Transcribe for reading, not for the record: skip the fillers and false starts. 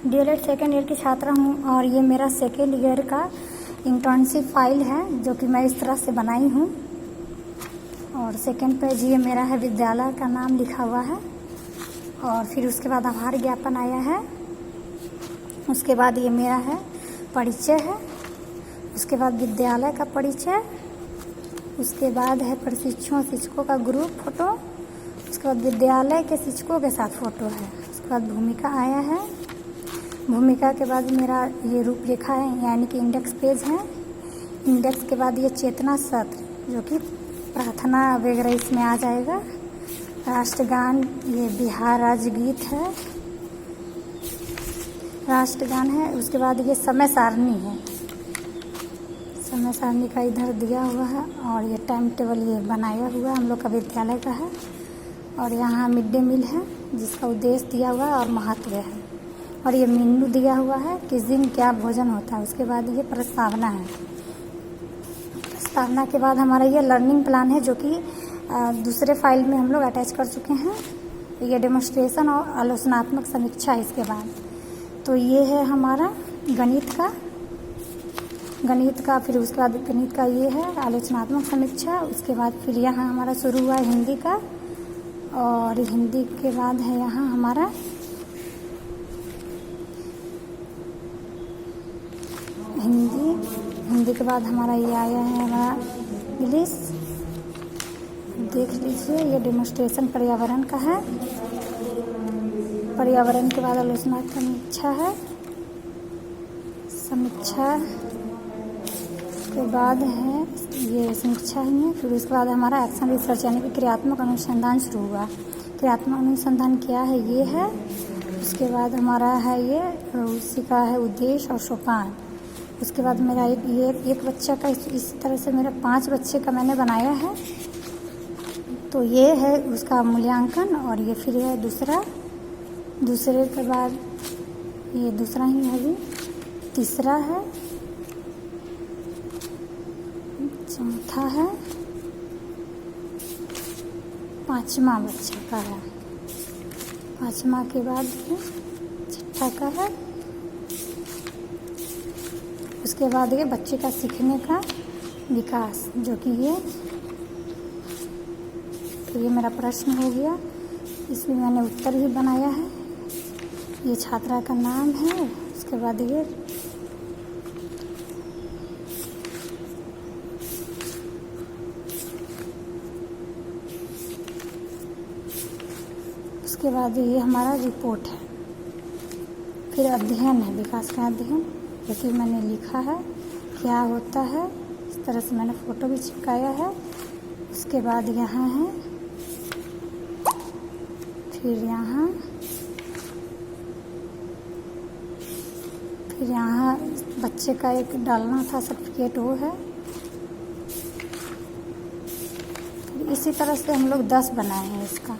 DElEd second year की छात्रा हूँ और ये मेरा सेकेंड ईयर का इंटर्नशिप फाइल है जो कि मैं इस तरह से बनाई हूँ। और सेकेंड पेज ये मेरा है, विद्यालय का नाम लिखा हुआ है और फिर उसके बाद आभार ज्ञापन आया है। उसके बाद ये मेरा है परिचय है, उसके बाद विद्यालय का परिचय, उसके बाद है प्रशिक्षुओं शिक्षकों का ग्रुप फोटो, उसके बाद विद्यालय के शिक्षकों के साथ फ़ोटो है, उसके बाद भूमिका आया है। भूमिका के बाद मेरा ये रूपरेखा है यानी कि इंडेक्स पेज है। इंडेक्स के बाद ये चेतना सत्र जो कि प्रार्थना वगैरह इसमें आ जाएगा। राष्ट्रगान ये बिहार राज्य गीत है, राष्ट्रगान है। उसके बाद ये समय सारणी है, समय सारणी का इधर दिया हुआ है और ये टाइम टेबल ये बनाया हुआ हम लोग का विद्यालय का है। और यहाँ मिड डे मील है जिसका उद्देश्य दिया हुआ है और महत्व है। और ये मेन्यू दिया हुआ है किस दिन क्या भोजन होता है। उसके बाद ये प्रस्तावना है। प्रस्तावना के बाद हमारा ये लर्निंग प्लान है जो कि दूसरे फाइल में हम लोग अटैच कर चुके हैं। ये डेमोन्स्ट्रेशन और आलोचनात्मक समीक्षा है इसके बाद। तो ये है हमारा गणित का, फिर उसके बाद गणित का ये है आलोचनात्मक समीक्षा। उसके बाद फिर यहाँ हमारा शुरू हुआ हिंदी का और हिंदी के बाद है यहाँ हमारा हिंदी के बाद हमारा ये आया है हमारा इंग्लिश। देख लीजिए ये डेमोन्स्ट्रेशन पर्यावरण का है। पर्यावरण के बाद आलोचनात्मक समीक्षा है, समीक्षा के बाद है ये समीक्षा ही है। फिर उसके बाद हमारा एक्शन रिसर्च यानी कि क्रियात्मक अनुसंधान शुरू हुआ। क्रियात्मक अनुसंधान क्या है ये है। उसके बाद हमारा है ये उसी का है उद्देश्य और सोपान। उसके बाद मेरा एक बच्चा का इस तरह से मेरा 5 बच्चे का मैंने बनाया है। तो ये है उसका मूल्यांकन। और ये फिर है दूसरे के बाद ये दूसरा ही है, अभी तीसरा है, चौथा है, 5वां बच्चे का है, 5वां के बाद छठा का है। उसके बाद ये बच्चे का सीखने का विकास जो कि ये मेरा प्रश्न हो गया। इसमें मैंने उत्तर ही बनाया है। ये छात्रा का नाम है। उसके बाद ये उसके बाद ये हमारा रिपोर्ट है। फिर अध्ययन है, विकास का अध्ययन जो कि मैंने लिखा है क्या होता है। इस तरह से मैंने फ़ोटो भी चिपकाया है। उसके बाद यहाँ है, फिर यहाँ बच्चे का एक डालना था सर्टिफिकेट, वो है। फिर इसी तरह से हम लोग 10 बनाए हैं इसका।